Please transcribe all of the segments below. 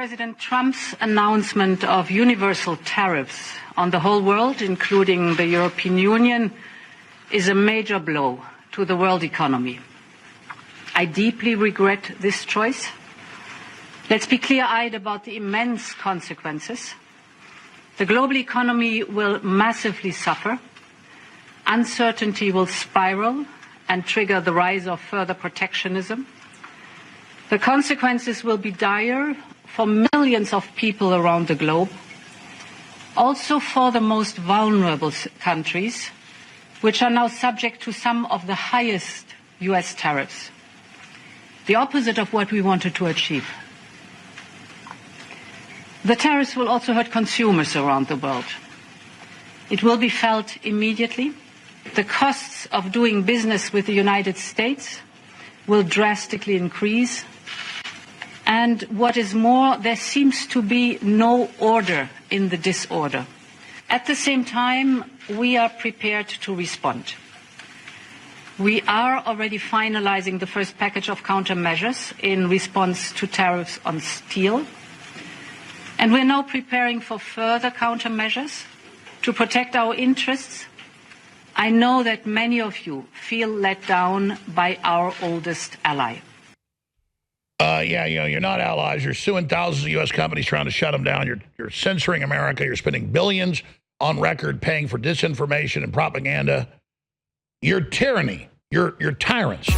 President Trump's announcement of universal tariffs on the whole world, including the European Union, is a major blow to the world economy. I deeply regret this choice. Let's be clear-eyed about the immense consequences. The global economy will massively suffer. Uncertainty will spiral and trigger the rise of further protectionism. The consequences will be dire for millions of people around the globe, also for the most vulnerable countries, which are now subject to some of the highest US tariffs. The opposite of what we wanted to achieve. The tariffs will also hurt consumers around the world. It will be felt immediately. The costs of doing business with the United States will drastically increase. And what is more, there seems to be no order in the disorder. At the same time, we are prepared to respond. We are already finalizing the first package of countermeasures in response to tariffs on steel. And we're now preparing for further countermeasures to protect our interests. I know that many of you feel let down by our oldest ally. You're not allies. You're suing thousands of U.S. companies trying to shut them down. You're censoring America. You're spending billions on record paying for disinformation and propaganda. You're tyranny. You're tyrants.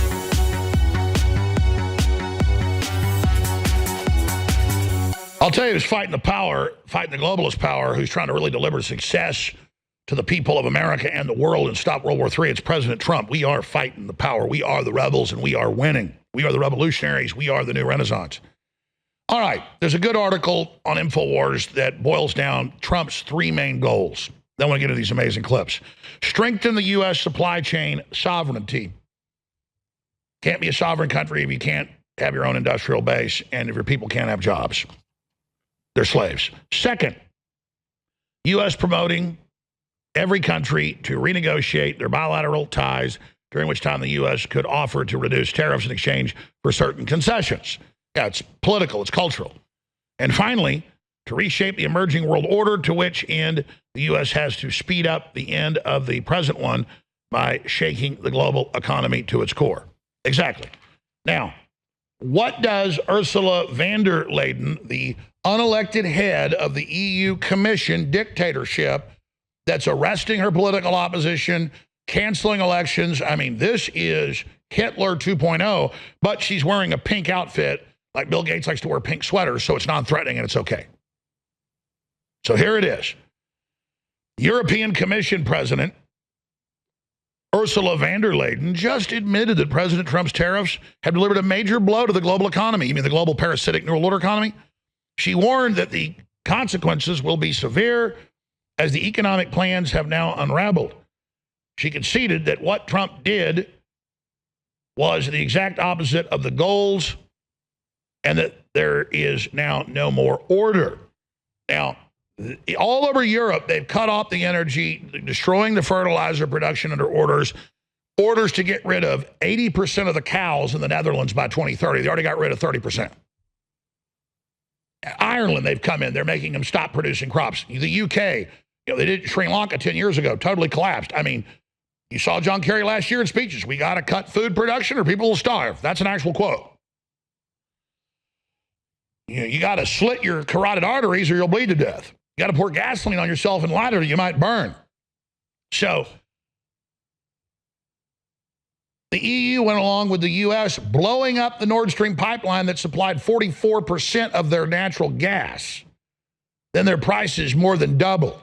I'll tell you who's fighting the power, fighting the globalist power, who's trying to really deliver success to the people of America and the world and stop World War III. It's President Trump. We are fighting the power. We are the rebels, and we are winning. We are the revolutionaries. We are the new Renaissance. All right, there's a good article on InfoWars that boils down Trump's three main goals. Then I want to get into these amazing clips. Strengthen the U.S. supply chain sovereignty. Can't be a sovereign country if you can't have your own industrial base and if your people can't have jobs. They're slaves. Second, U.S. promoting every country to renegotiate their bilateral ties, during which time the U.S. could offer to reduce tariffs in exchange for certain concessions. Yeah, it's political, it's cultural. And finally, to reshape the emerging world order, to which end the U.S. has to speed up the end of the present one by shaking the global economy to its core. Exactly. Now, what does Ursula von der Leyen, the unelected head of the EU Commission dictatorship that's arresting her political opposition, canceling elections? I mean, this is Hitler 2.0, but she's wearing a pink outfit like Bill Gates likes to wear pink sweaters, so it's non-threatening and it's okay. So here it is. European Commission President Ursula von der Leyen just admitted that President Trump's tariffs have delivered a major blow to the global economy. You mean the global parasitic New World Order economy? She warned that the consequences will be severe as the economic plans have now unraveled. She conceded that what Trump did was the exact opposite of the goals and that there is now no more order. Now, all over Europe, they've cut off the energy, destroying the fertilizer production under orders to get rid of 80% of the cows in the Netherlands by 2030. They already got rid of 30%. Ireland, they've come in. They're making them stop producing crops. The UK, they did Sri Lanka 10 years ago, totally collapsed. I mean, you saw John Kerry last year in speeches. We got to cut food production or people will starve. That's an actual quote. You got to slit your carotid arteries or you'll bleed to death. You got to pour gasoline on yourself and light it or you might burn. So the EU went along with the U.S. blowing up the Nord Stream pipeline that supplied 44% of their natural gas. Then their prices more than doubled.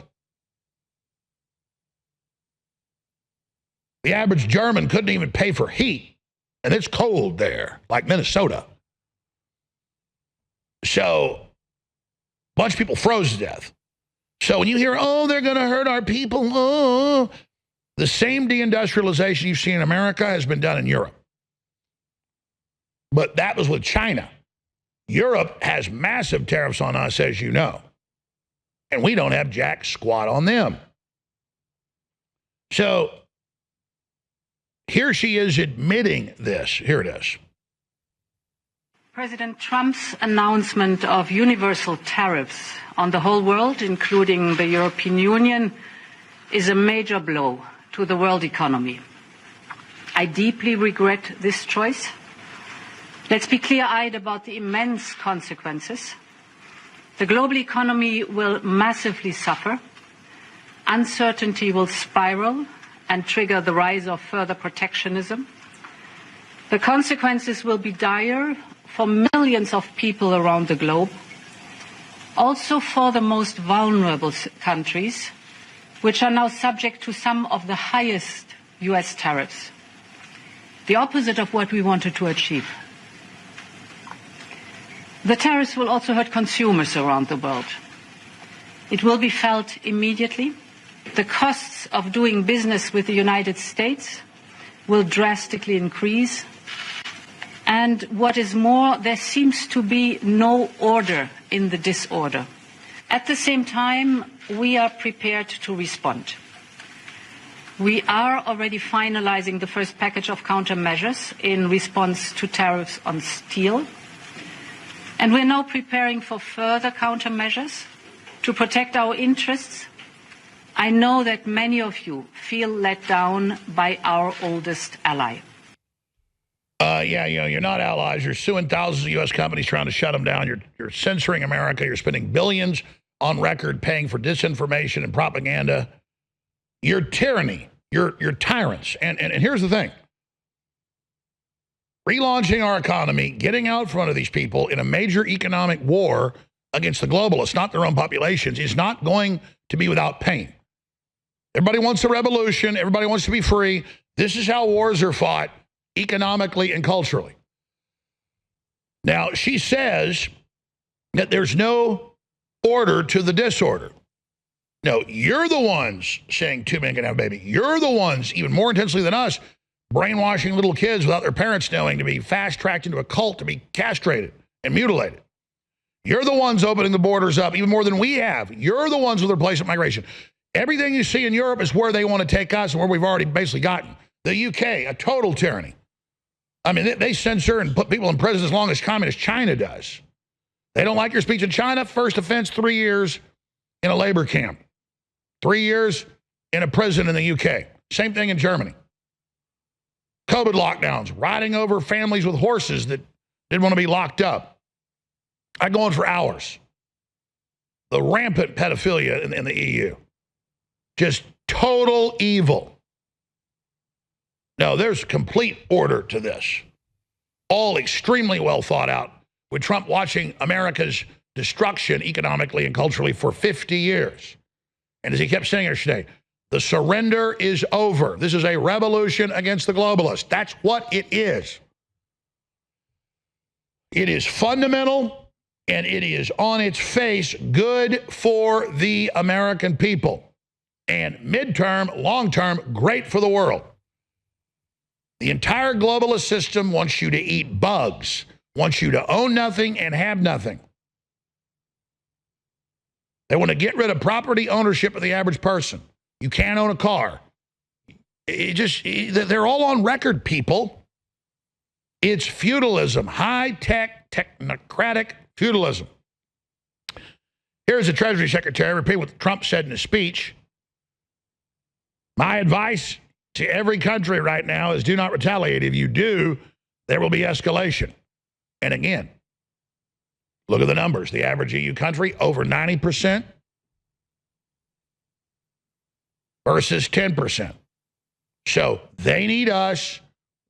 The average German couldn't even pay for heat, and it's cold there, like Minnesota. So a bunch of people froze to death. So when you hear, oh, they're going to hurt our people, oh, the same deindustrialization you see in America has been done in Europe. But that was with China. Europe has massive tariffs on us, as you know. And we don't have jack squat on them. So here she is admitting this. Here it is. President Trump's announcement of universal tariffs on the whole world, including the European Union, is a major blow to the world economy. I deeply regret this choice. Let's be clear-eyed about the immense consequences. The global economy will massively suffer. Uncertainty will spiral and trigger the rise of further protectionism. The consequences will be dire for millions of people around the globe, also for the most vulnerable countries, which are now subject to some of the highest US tariffs. The opposite of what we wanted to achieve. The tariffs will also hurt consumers around the world. It will be felt immediately. The costs of doing business with the United States will drastically increase. And what is more, there seems to be no order in the disorder. At the same time, we are prepared to respond. We are already finalizing the first package of countermeasures in response to tariffs on steel. And we're now preparing for further countermeasures to protect our interests. I know that many of you feel let down by our oldest ally. You're not allies. You're suing thousands of U.S. companies trying to shut them down. You're censoring America. You're spending billions on record paying for disinformation and propaganda. You're tyranny. You're tyrants. And here's the thing. Relaunching our economy, getting out in front of these people in a major economic war against the globalists, not their own populations, is not going to be without pain. Everybody wants a revolution. Everybody wants to be free. This is how wars are fought, economically and culturally. Now, she says that there's no order to the disorder. No, you're the ones saying 2 men can have a baby. You're the ones, even more intensely than us, brainwashing little kids without their parents knowing to be fast-tracked into a cult to be castrated and mutilated. You're the ones opening the borders up even more than we have. You're the ones with replacement migration. Everything you see in Europe is where they want to take us and where we've already basically gotten. The UK, a total tyranny. I mean, they censor and put people in prison as long as communist China does. They don't like your speech in China, first offense, 3 years in a labor camp. 3 years in a prison in the UK. Same thing in Germany. COVID lockdowns, riding over families with horses that didn't want to be locked up. I go on for hours. The rampant pedophilia in the EU. Just total evil. No, there's complete order to this. All extremely well thought out, with Trump watching America's destruction economically and culturally for 50 years. And as he kept saying yesterday, the surrender is over. This is a revolution against the globalists. That's what it is. It is fundamental, and it is on its face good for the American people. And midterm, long-term, great for the world. The entire globalist system wants you to eat bugs, wants you to own nothing and have nothing. They want to get rid of property ownership of the average person. You can't own a car. They're all on record, people. It's feudalism, high-tech, technocratic feudalism. Here's the Treasury Secretary repeating what Trump said in his speech. My advice to every country right now is do not retaliate. If you do, there will be escalation. And again, look at the numbers. The average EU country, over 90% versus 10%. So they need us.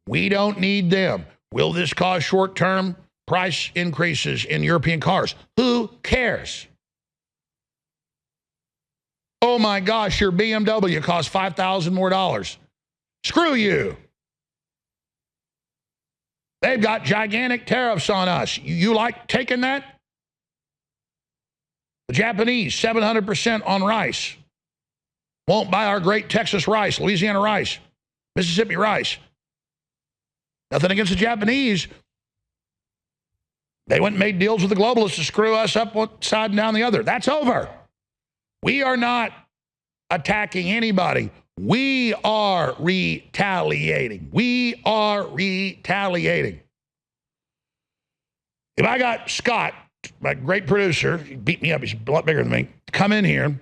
We don't need them. Will this cause short-term price increases in European cars? Who cares? Oh my gosh, your BMW costs $5,000 more. Screw you. They've got gigantic tariffs on us. You like taking that? The Japanese, 700% on rice. Won't buy our great Texas rice, Louisiana rice, Mississippi rice. Nothing against the Japanese. They went and made deals with the globalists to screw us up one side and down the other. That's over. We are not attacking anybody. We are retaliating. We are retaliating. If I got Scott, my great producer, he beat me up, he's a lot bigger than me, come in here,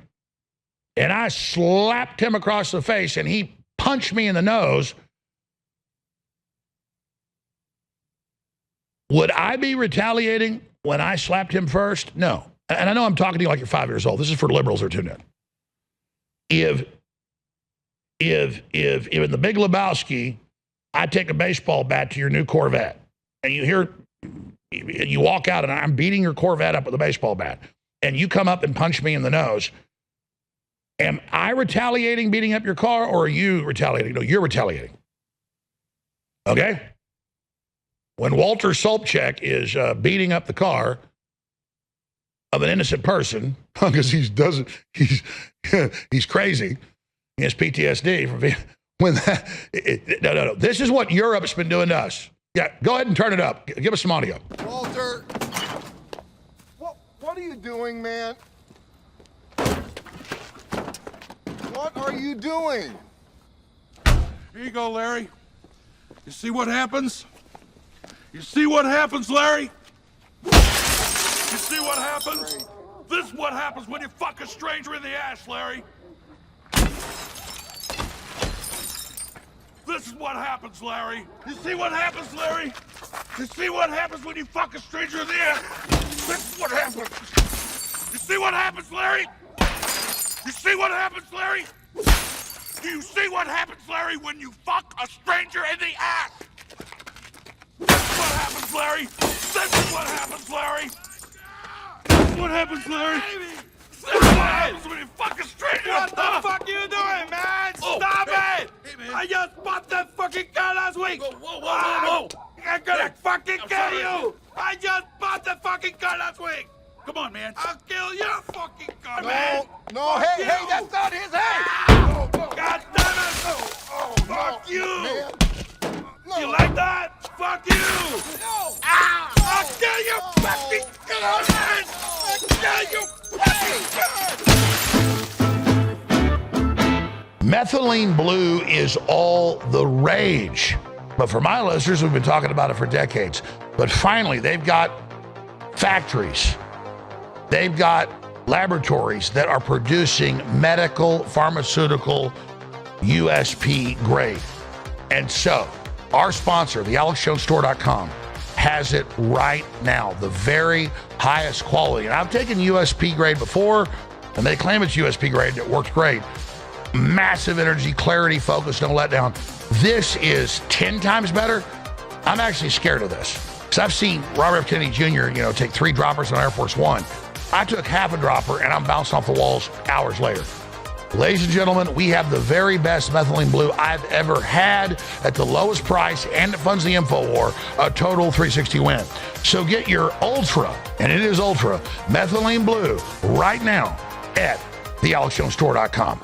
and I slapped him across the face and he punched me in the nose, would I be retaliating when I slapped him first? No. And I know I'm talking to you like you're 5 years old. This is for liberals who are tuned in. If in the Big Lebowski, I take a baseball bat to your new Corvette, and you walk out and I'm beating your Corvette up with a baseball bat, and you come up and punch me in the nose, am I retaliating beating up your car, or are you retaliating? No, you're retaliating. Okay? When Walter Sobchak is beating up the car of an innocent person because he's crazy, he has PTSD from when that no. This is what Europe's been doing to us. Yeah, go ahead and turn it up. Give us some audio. Walter, what are you doing, man? What are you doing? Here you go, Larry. You see what happens? You see what happens, Larry? You see what happens? This is what happens when you fuck a stranger in the ass, Larry. This is what happens, Larry. You see what happens, Larry? You see what happens when you fuck a stranger in the ass? This is what happens. You see what happens, Larry? You see what happens, Larry? Do you see what happens, Larry, when you fuck a stranger in the ass? This is what happens, Larry. This is what happens, Larry. This is what happens, Larry. This is what happens when you fuck a stranger. What the fuck you doing, man? Stop it! Hey, man. I just bought that fucking car last week. Whoa. I'm gonna fucking I'm kill sorry. you. I just bought the fucking car last week. Come on, man. I'll kill your fucking car, man. No, hey, that's not his head. Ah! God damn it! Fuck you! Man. No. You like that? Fuck you! No. Ah! I'll kill your fucking car, man! I'll kill your fucking car! Methylene blue is all the rage. But for my listeners, we've been talking about it for decades. But finally, they've got factories. They've got laboratories that are producing medical, pharmaceutical, USP grade. And so, our sponsor, thealexjonestore.com, has it right now, the very highest quality. And I've taken USP grade before, and they claim it's USP grade, and it works great. Massive energy, clarity, focus, no letdown. This is 10 times better. I'm actually scared of this, because I've seen Robert F. Kennedy Jr., take 3 droppers on Air Force One. I took half a dropper, and I'm bouncing off the walls hours later. Ladies and gentlemen, we have the very best methylene blue I've ever had at the lowest price, and it funds the InfoWar, a total 360 win. So get your ultra, and it is ultra, methylene blue right now at thealexjonestore.com.